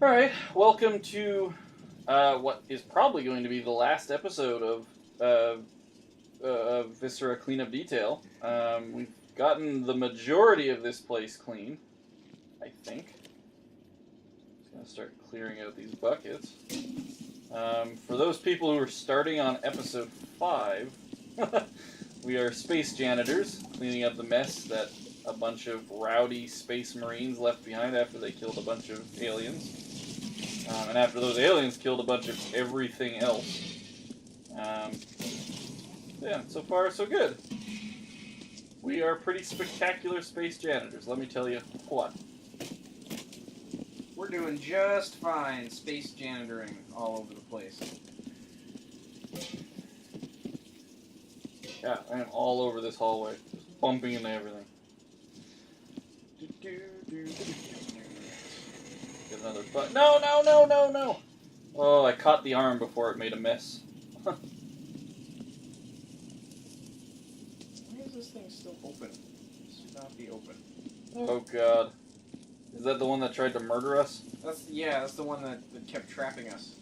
Alright, welcome to what is probably going to be the last episode of Viscera Cleanup Detail. We've gotten the majority of this place clean, I think. Just going to start clearing out these buckets. For those people who are starting on episode 5, we are space janitors, cleaning up the mess that a bunch of rowdy space marines left behind after they killed a bunch of aliens. And after those aliens killed a bunch of everything else. Yeah, so far so good. We are pretty spectacular space janitors, let me tell you what. We're doing just fine space janitoring all over the place. Yeah, I am all over this hallway, just bumping into everything. Get another butt. No, no, no, no, no! Oh, I caught the arm before it made a mess. Why is this thing still open? This should not be open. Oh god. Is that the one that tried to murder us? That's the one that kept trapping us.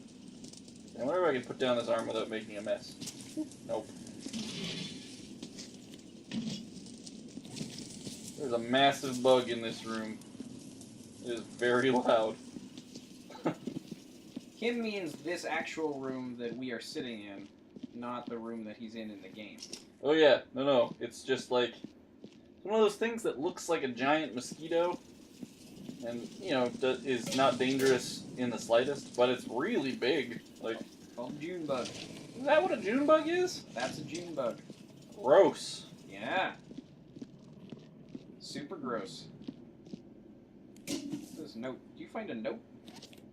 I wonder if I can put down this arm without making a mess. Nope. There's a massive bug in this room. It is very loud. Him means this actual room that we are sitting in, not the room that he's in the game. Oh yeah, no. It's just like one of those things that looks like a giant mosquito, and is not dangerous in the slightest, but it's really big. Like Called June bug. Is that what a June bug is? That's a June bug. Gross. Yeah. Super gross. What's this note? Did you find a note?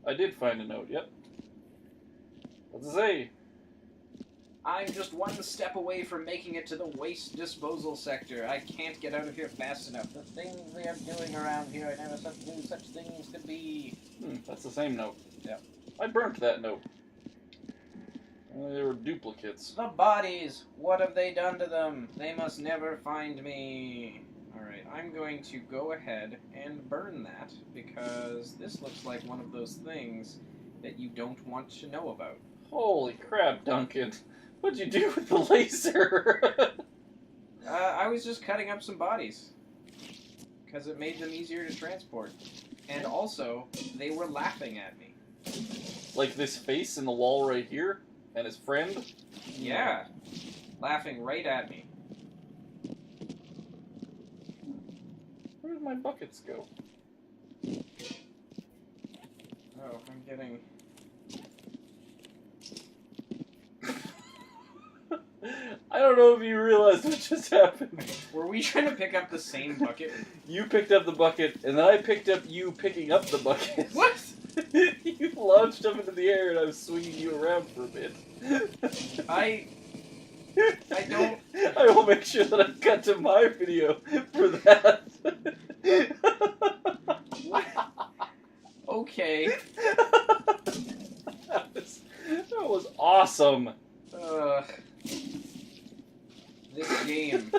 I did find a note. Yep. What's it say? I'm just one step away from making it to the waste disposal sector. I can't get out of here fast enough. The things they are doing around here, I never knew such things could be. That's the same note. Yeah. I burnt that note. They were duplicates. The bodies! What have they done to them? They must never find me. Alright, I'm going to go ahead and burn that, because this looks like one of those things that you don't want to know about. Holy crap, Duncan. What'd you do with the laser? I was just cutting up some bodies, because it made them easier to transport. And also, they were laughing at me. Like this face in the wall right here? And his friend? Yeah. Laughing right at me. Where did my buckets go? Oh, I'm getting... I don't know if you realized what just happened. Were we trying to pick up the same bucket? You picked up the bucket, and then I picked up you picking up the bucket. What? You launched up into the air, and I was swinging you around for a bit. I don't... I will make sure that I cut to my video for that. What? Okay. That was awesome. This game.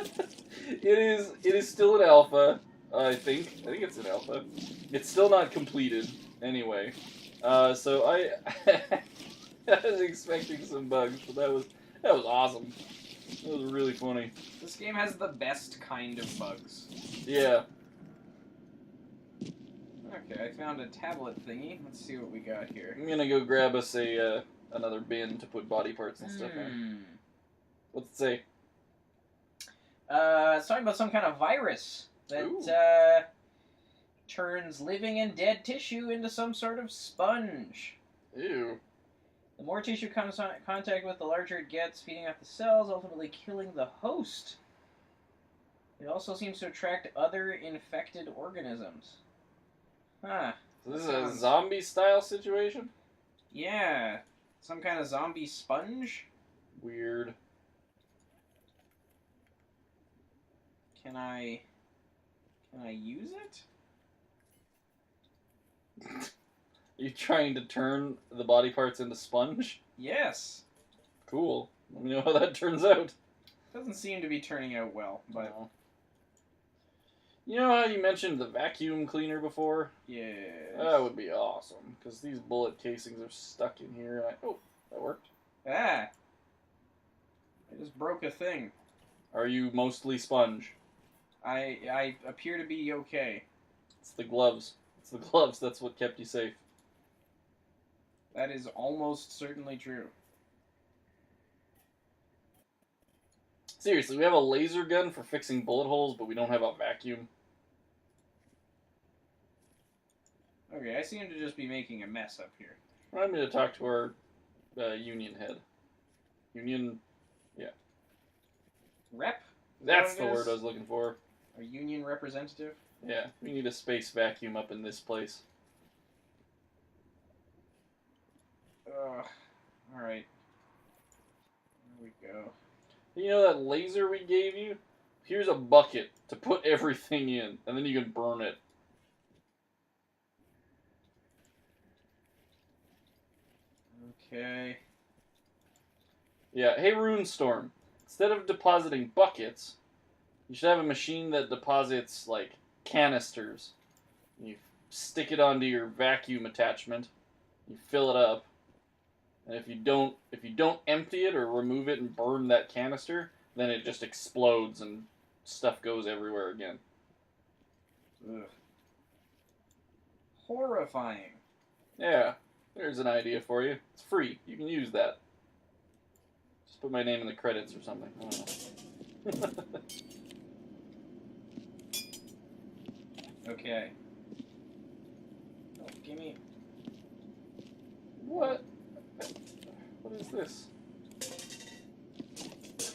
It is still an alpha, I think. I think it's an alpha. It's still not completed, anyway. So I was expecting some bugs, but that was awesome. That was really funny. This game has the best kind of bugs. Yeah. Okay, I found a tablet thingy. Let's see what we got here. I'm gonna go grab us another bin to put body parts and stuff in. What's it say? It's talking about some kind of virus that turns living and dead tissue into some sort of sponge. Ew. The more tissue comes in contact with, the larger it gets, feeding off the cells, ultimately killing the host. It also seems to attract other infected organisms. Huh. So this is a zombie-style situation? Yeah. Some kind of zombie sponge? Weird. Can I use it? Are you trying to turn the body parts into sponge? Yes. Cool. Let me know how that turns out. Doesn't seem to be turning out well, but... You know how you mentioned the vacuum cleaner before? Yes. That would be awesome, because these bullet casings are stuck in here. Oh, that worked. Ah! I just broke a thing. Are you mostly sponge? I appear to be okay. It's the gloves. It's the gloves. That's what kept you safe. That is almost certainly true. Seriously, we have a laser gun for fixing bullet holes, but we don't have a vacuum. Okay, I seem to just be making a mess up here. I'm going to talk to our union head. Union, yeah. Rep? That's the word I was looking for. A union representative? Yeah, we need a space vacuum up in this place. Alright. There we go. You know that laser we gave you? Here's a bucket to put everything in, and then you can burn it. Okay. Yeah, hey Runestorm, instead of depositing buckets, you should have a machine that deposits, like, canisters. You stick it onto your vacuum attachment, you fill it up, and if you don't empty it or remove it and burn that canister, then it just explodes and stuff goes everywhere again. Ugh. Horrifying. Yeah, there's an idea for you. It's free. You can use that. Just put my name in the credits or something. I don't know. Okay. Oh, gimme. What? What is this?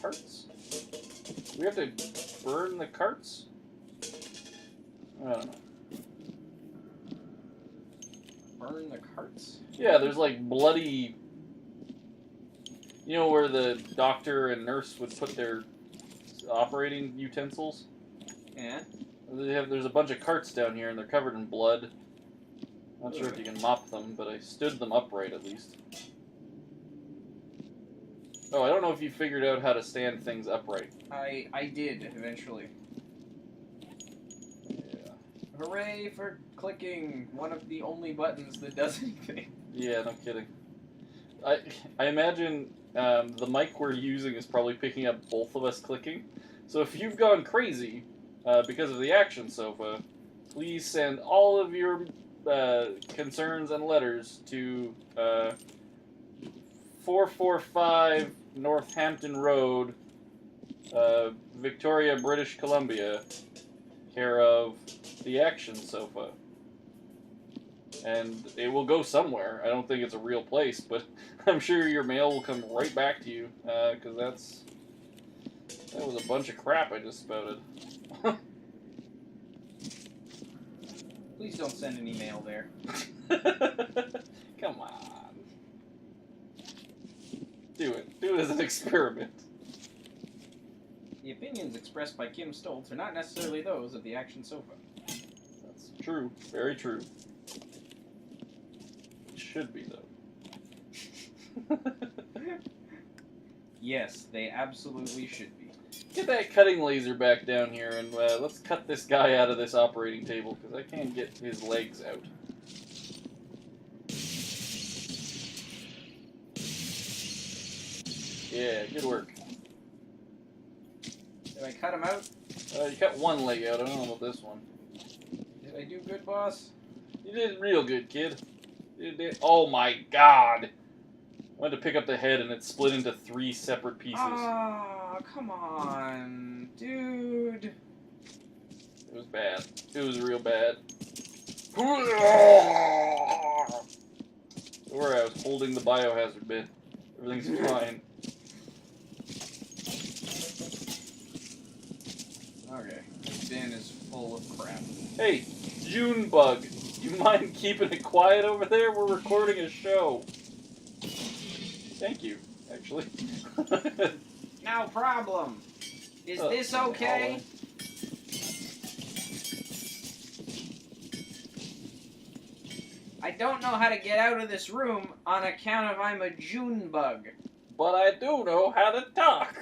Carts? We have to burn the carts? I don't know. Burn the carts? Yeah, there's like bloody... You know where the doctor and nurse would put their operating utensils? Yeah. There's a bunch of carts down here and they're covered in blood. Not sure if you can mop them, but I stood them upright at least. Oh, I don't know if you figured out how to stand things upright. I did, eventually. Yeah. Hooray for clicking one of the only buttons that does anything. Yeah, no kidding. I imagine the mic we're using is probably picking up both of us clicking. So if you've gone crazy because of the ActionSofa, please send all of your concerns and letters to 445 Northampton Road, Victoria, British Columbia, care of the ActionSofa. And it will go somewhere. I don't think it's a real place, but I'm sure your mail will come right back to you, because that was a bunch of crap I just spouted. Please don't send any mail there. Come on. Do it. Do it as an experiment. The opinions expressed by Kim Stolz are not necessarily those of the ActionSofa. That's true. Very true. It should be, though. Yes, they absolutely should be. Get that cutting laser back down here, and let's cut this guy out of this operating table, because I can't get his legs out. Yeah, good work. Did I cut him out? You cut one leg out, I don't know about this one. Did I do good, boss? You did real good, kid. You did. Oh my god! I went to pick up the head and it split into 3 separate pieces. Ah, come on, dude. It was bad. It was real bad. Where I was holding the biohazard bin. Everything's fine. Okay, this bin is full of crap. Hey, June bug. You mind keeping it quiet over there? We're recording a show. Thank you, actually. No problem. Is this okay? I don't know how to get out of this room on account of I'm a June bug. But I do know how to talk.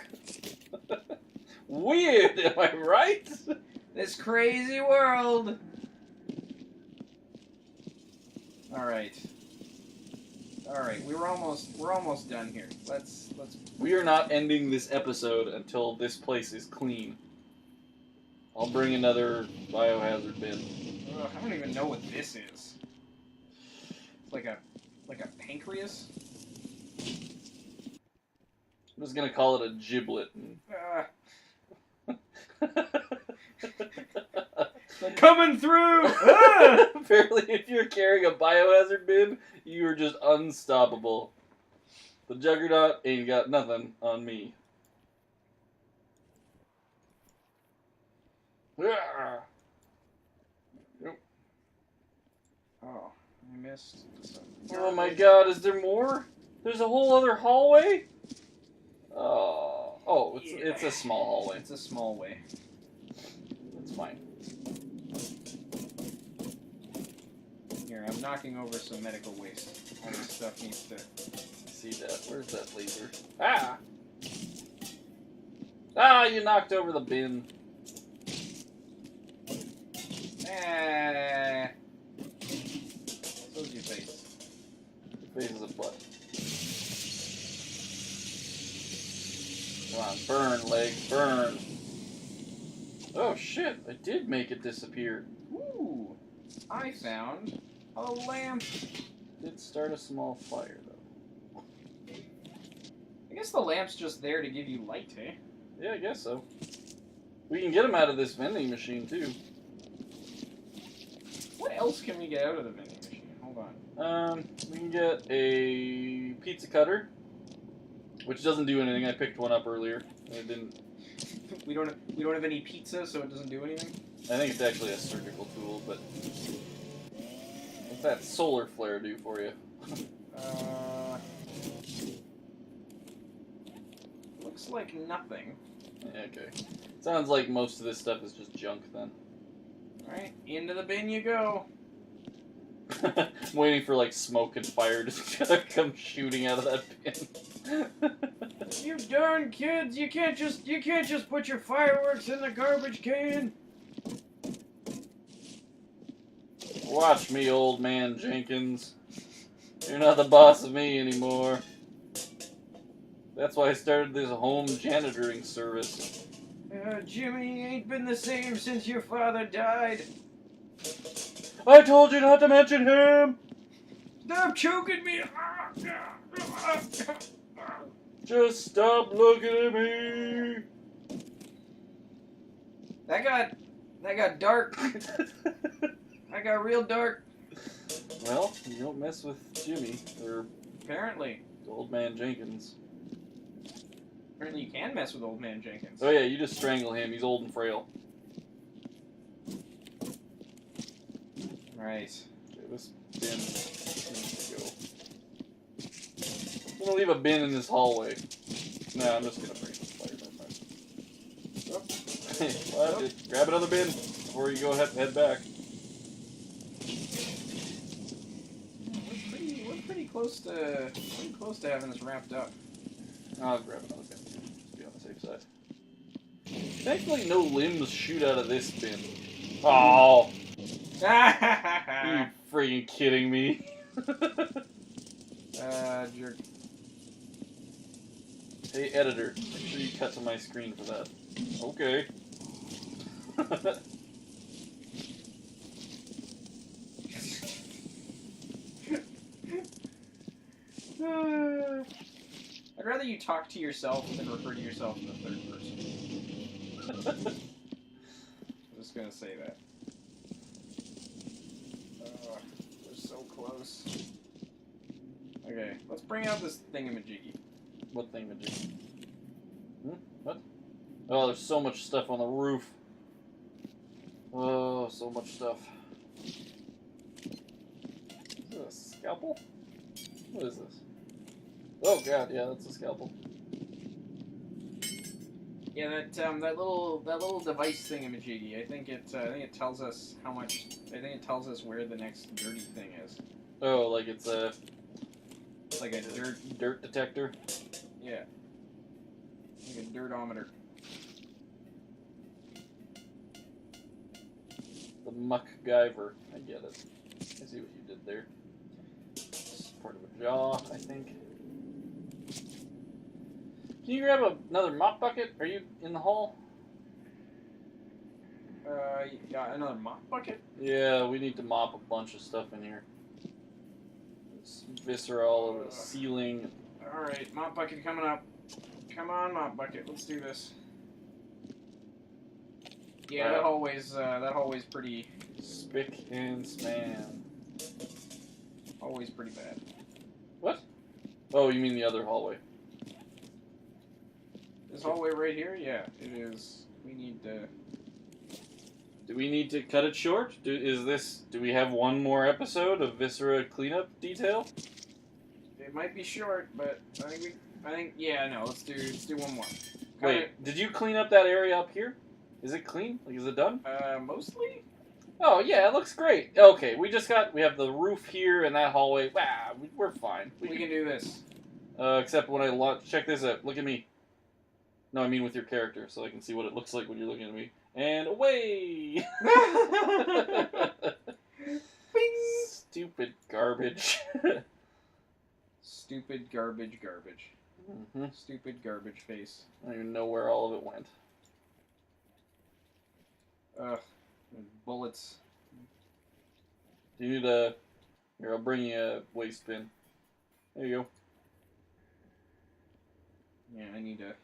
Weird, am I right? This crazy world. All right. We're almost done here. Let's. We are not ending this episode until this place is clean. I'll bring another biohazard bin. Ugh, I don't even know what this is. It's like a pancreas. I'm just gonna call it a giblet. Coming through! Apparently, if you're carrying a biohazard bin, you are just unstoppable. The Juggernaut ain't got nothing on me. Oh, I missed some. Oh my god, is there more? There's a whole other hallway? Oh, it's a small hallway. It's a small way. That's fine. Here, I'm knocking over some medical waste. All this stuff needs to... See that? Where's that laser? Ah! Ah, you knocked over the bin. Ah. So's your face. Your face is a butt. Come on, burn, leg, burn. Oh shit, I did make it disappear. Ooh, I found a lamp. Did start a small fire though. I guess the lamp's just there to give you light, eh? Yeah, I guess so. We can get them out of this vending machine too. What else can we get out of the vending machine? Hold on. We can get a pizza cutter, which doesn't do anything. I picked one up earlier. And it didn't. We don't have any pizza, so it doesn't do anything. I think it's actually a surgical tool, but what's that solar flare do for you? Looks like nothing. Yeah, okay. Sounds like most of this stuff is just junk then. Alright, into the bin you go. I'm waiting for like smoke and fire to come shooting out of that bin. You darn kids! You can't just put your fireworks in the garbage can. Watch me, old man Jenkins. You're not the boss of me anymore. That's why I started this home janitoring service. Jimmy ain't been the same since your father died. I told you not to mention him! Stop choking me! Just stop looking at me! That got dark. I got real dark. Well, you don't mess with Jimmy, or Apparently. old man Jenkins. Apparently you can mess with old man Jenkins. Oh yeah, you just strangle him, he's old and frail. Right. Okay, this bin needs to go. I'm gonna leave a bin in this hallway. No, I'm just gonna bring the fire. Well, grab another bin before you go head back. We're pretty close to having this wrapped up. I'll grab another bin too, just to be on the safe side. Thankfully, no limbs shoot out of this bin. Oh, are you freaking kidding me? Jerk. Hey, editor, make sure you cut to my screen for that. Okay. I'd rather you talk to yourself than refer to yourself in the third person. I'm just gonna say that. We're so close. Okay, let's bring out this thingamajiggy. What thing would you? What? Oh, there's so much stuff on the roof. Oh, so much stuff. Is this a scalpel? What is this? Oh god, yeah, that's a scalpel. Yeah, that little device thingamajiggy. I think it tells us how much. I think it tells us where the next dirty thing is. Oh, like it's a Like a dirt detector. Yeah. Like a dirtometer. The MacGyver. I get it. I see what you did there. It's part of a jaw, I think. Can you grab another mop bucket? Are you in the hall? You got another mop bucket? Yeah, we need to mop a bunch of stuff in here. There's viscera all over the ceiling. Alright, mop bucket coming up. Come on, mop bucket. Let's do this. Yeah, that hallway's pretty... Spick and span. Always pretty bad. What? Oh, you mean the other hallway. This hallway right here? Yeah, it is. We need to... Do we need to cut it short? Do we have one more episode of Viscera cleanup detail? It might be short, but I think yeah, no, let's do one more. Wait, did you clean up that area up here? Is it clean? Like, is it done? Mostly? Oh, yeah, it looks great. Okay, we have the roof here and that hallway. Wow, we're fine. We can do this. Except when I launch, check this out. Look at me. No, I mean with your character, so I can see what it looks like when you're looking at me. And away! Stupid garbage. Stupid garbage. Mm-hmm. Stupid garbage face. I don't even know where all of it went. Ugh. Bullets. Do you need a... Here, I'll bring you a waste bin. There you go. Yeah, I need to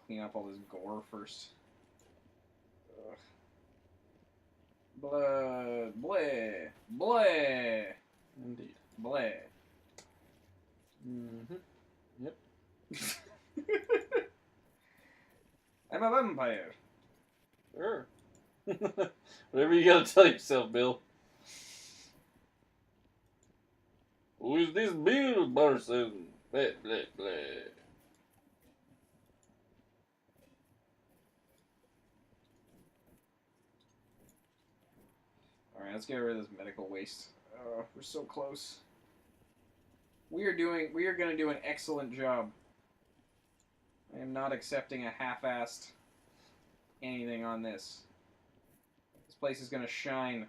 clean up all this gore first. Ugh. Blood. Bleh. Bleh. Indeed. Bleh. Mm-hmm. Yep. I'm a vampire. Sure. Whatever you gotta tell yourself, Bill. Who is this Bill person? Blah, blah, blah. Alright, let's get rid of this medical waste. We're so close. We are gonna do an excellent job. I am not accepting a half-assed anything on this. This place is gonna shine.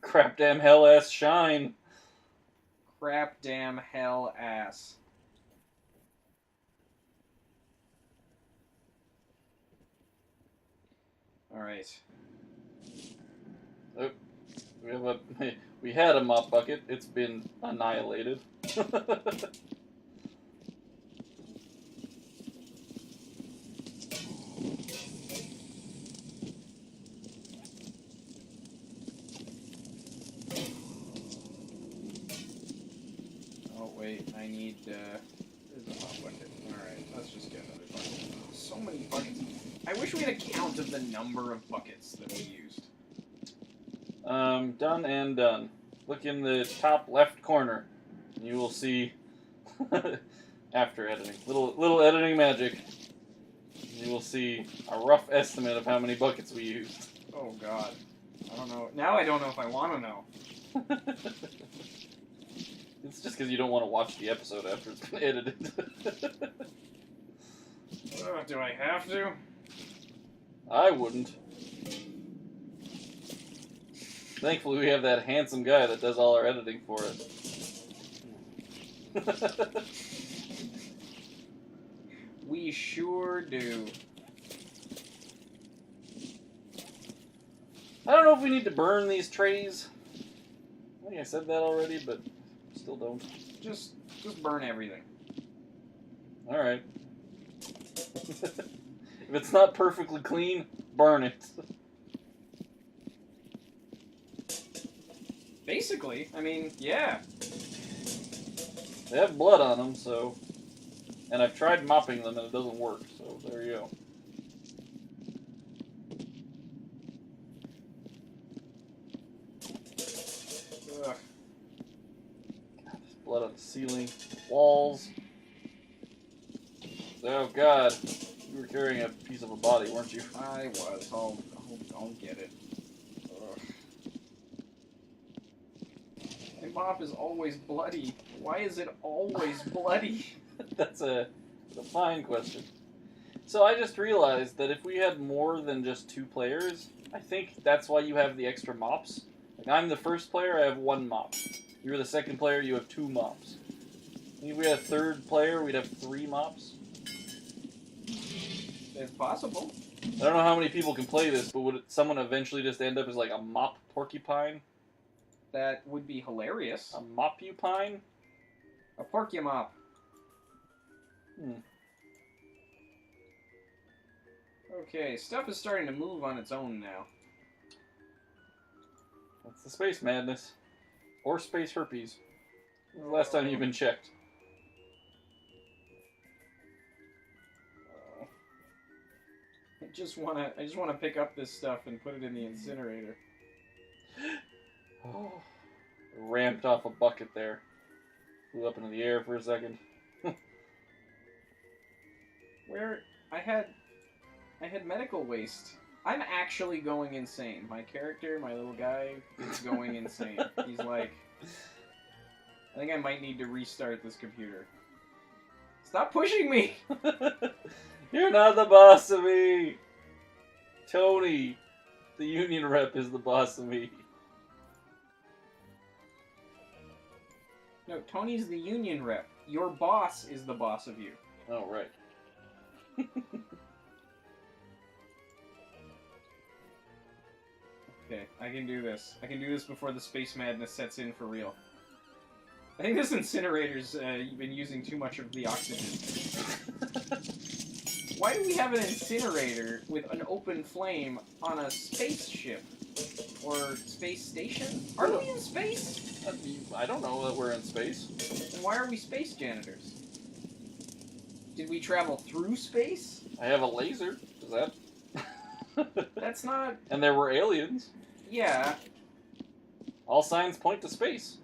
Crap damn hell ass shine. Crap damn hell ass. Alright. Oh, we had a mop bucket. It's been annihilated. Oh wait, I need there's a hot bucket. Alright, let's just get another bucket. So many buckets. I wish we had a count of the number of buckets that we used. Done and done. Look in the top left corner. You will see after editing. Little editing magic. You will see a rough estimate of how many buckets we used. Oh god. I don't know. Now I don't know if I want to know. It's just because you don't want to watch the episode after it's been edited. Do I have to? I wouldn't. Thankfully, we have that handsome guy that does all our editing for us. We sure do. I don't know if we need to burn these trays. I think I said that already, but still don't. Just burn everything. Alright. If it's not perfectly clean, burn it. Basically, I mean, yeah. They have blood on them, so... And I've tried mopping them and it doesn't work, so there you go. Ugh. God, there's blood on the ceiling, walls. Oh god, you were carrying a piece of a body, weren't you? I was. I'll get it. Ugh. My mop is always bloody. Why is it always bloody? That's a fine question. So I just realized that if we had more than just 2 players, I think that's why you have the extra mops. Like, I'm the first player, I have 1 mop. You're the second player, you have 2 mops. If we had a third player, we'd have 3 mops. It's possible. I don't know how many people can play this, but would someone eventually just end up as like a mop porcupine? That would be hilarious. A mopupine? A porcumop. Okay, stuff is starting to move on its own now. That's the space madness. Or space herpes. When's the last time you've been checked? I just wanna pick up this stuff and put it in the incinerator. Oh, ramped off a bucket there. Flew up into the air for a second. Where I had medical waste. I'm actually going insane. My character, my little guy, is going insane. He's like, I think I might need to restart this computer. Stop pushing me! You're not the boss of me! Tony, the union rep, is the boss of me. No, Tony's the union rep. Your boss is the boss of you. Oh, right. Okay, I can do this. I can do this before the space madness sets in for real. I think this incinerator's been using too much of the oxygen. Why do we have an incinerator with an open flame on a spaceship? Or space station? Are we in space? I don't know that we're in space. Then why are we space janitors? Did we travel through space? I have a laser. Is that? That's not... And there were aliens. Yeah. All signs point to space.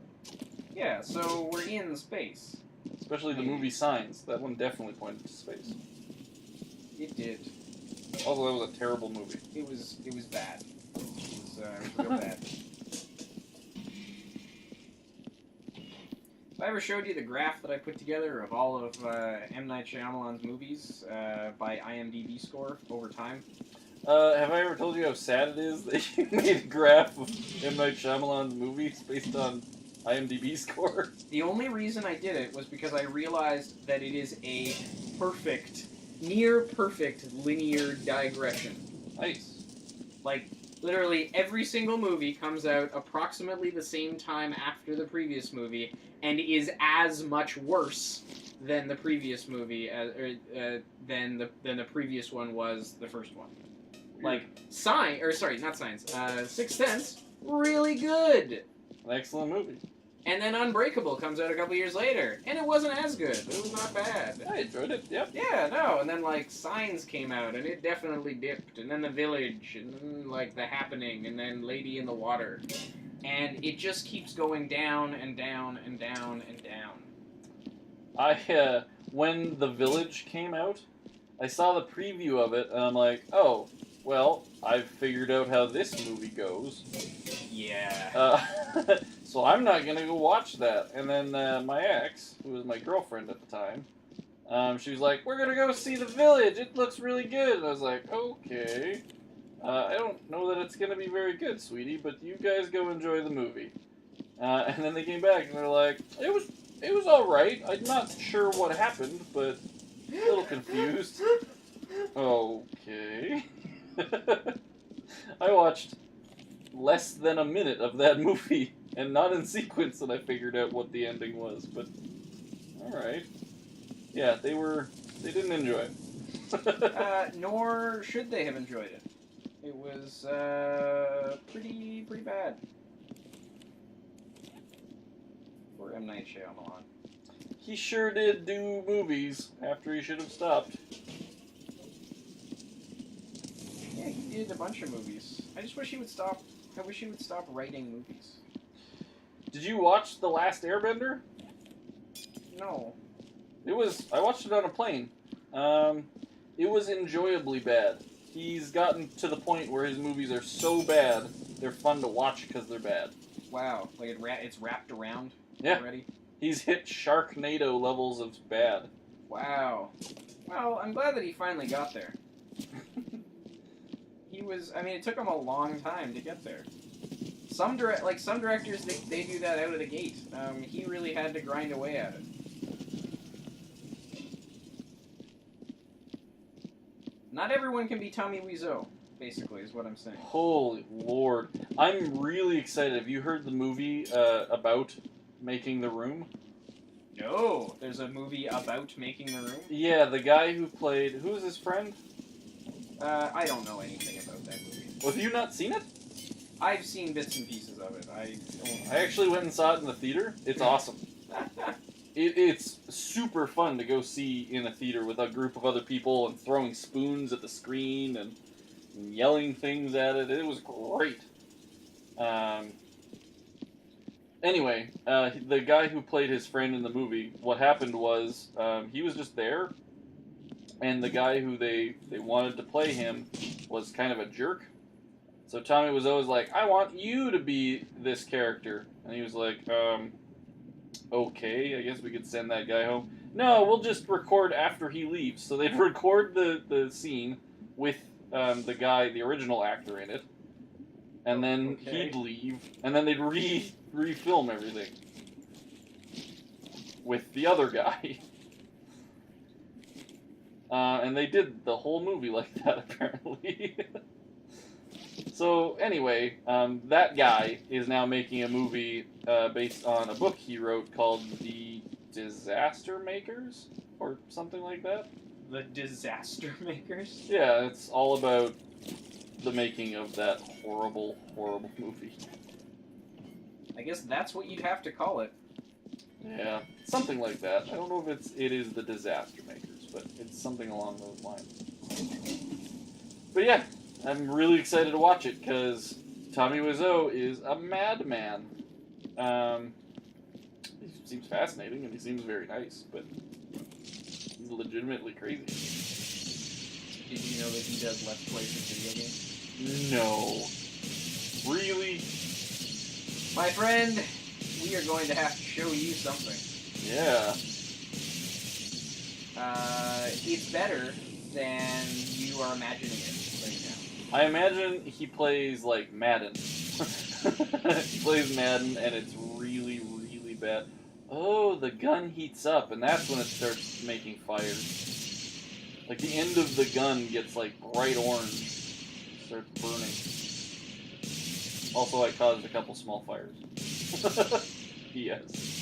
Yeah, so we're in space. Especially the movie Signs. That one definitely pointed to space. It did. Although that was a terrible movie. It was bad. It was real bad. If I ever showed you the graph that I put together of all of M. Night Shyamalan's movies by IMDb score over time? Have I ever told you how sad it is that you made a graph of M. Night Shyamalan's movies based on IMDb score? The only reason I did it was because I realized that it is a perfect, near perfect linear digression. Nice. Like, literally every single movie comes out approximately the same time after the previous movie and is as much worse than the previous movie than the previous one was the first one. Like Sixth Sense, really good. An excellent movie. And then Unbreakable comes out a couple years later, and it wasn't as good, but it was not bad. I enjoyed it, yep. Yeah, no, and then, like, Signs came out, and it definitely dipped, and then The Village, and then, like, The Happening, and then Lady in the Water. And it just keeps going down, and down, and down, and down. When The Village came out, I saw the preview of it, and I'm like, oh, well, I've figured out how this movie goes. Yeah. So I'm not gonna go watch that. And then my ex, who was my girlfriend at the time, she was like, "We're gonna go see The Village. It looks really good." And I was like, "Okay. I don't know that it's gonna be very good, sweetie, but you guys go enjoy the movie." And then they came back and they're like, "It was all right. I'm not sure what happened, but a little confused." Okay. I watched less than a minute of that movie, and not in sequence, and I figured out what the ending was, but alright. Yeah, they didn't enjoy it. Nor should they have enjoyed it. It was, pretty bad. For M. Night Shyamalan. He sure did do movies after he should have stopped. Yeah, he did a bunch of movies. I just wish he would stop. I wish he would stop writing movies. Did you watch The Last Airbender? No. I watched it on a plane. It was enjoyably bad. He's gotten to the point where his movies are so bad, they're fun to watch because they're bad. Wow, like it's wrapped around Yeah. already? He's hit Sharknado levels of bad. Wow. Well, I'm glad that he finally got there. It took him a long time to get there. Some directors, they do that out of the gate. He really had to grind away at it. Not everyone can be Tommy Wiseau, basically, is what I'm saying. Holy Lord. I'm really excited. Have you heard the movie about making the room? No, there's a movie about making the room? Yeah, the guy who played... Who was his friend? I don't know anything about that movie. Well, have you not seen it? I've seen bits and pieces of it. I actually went and saw it in the theater. It's awesome. It's super fun to go see in a theater with a group of other people and throwing spoons at the screen and yelling things at it. It was great. Anyway, the guy who played his friend in the movie, what happened was he was just there, and the guy who they wanted to play him was kind of a jerk. So Tommy was always like, I want you to be this character. And he was like, okay, I guess we could send that guy home. No, we'll just record after he leaves. So they'd record the scene with the guy, the original actor in it. And then he'd leave. And then they'd refilm everything with the other guy. And they did the whole movie like that, apparently. So, anyway, that guy is now making a movie based on a book he wrote called The Disaster Makers, or something like that. The Disaster Makers? Yeah, it's all about the making of that horrible, horrible movie. I guess that's what you'd have to call it. Yeah, something like that. I don't know if it is The Disaster Makers, but it's something along those lines. But yeah, I'm really excited to watch it, because Tommy Wiseau is a madman. He seems fascinating, and he seems very nice, but he's legitimately crazy. Did you know that he does Let's Plays of video games? No. Really? My friend, we are going to have to show you something. Yeah. It's better than you are imagining it right now. I imagine he plays, like, Madden. He plays Madden, and it's really, really bad. Oh, the gun heats up, and that's when it starts making fires. Like, the end of the gun gets, like, bright orange. Starts burning. Also, I caused a couple small fires. Yes.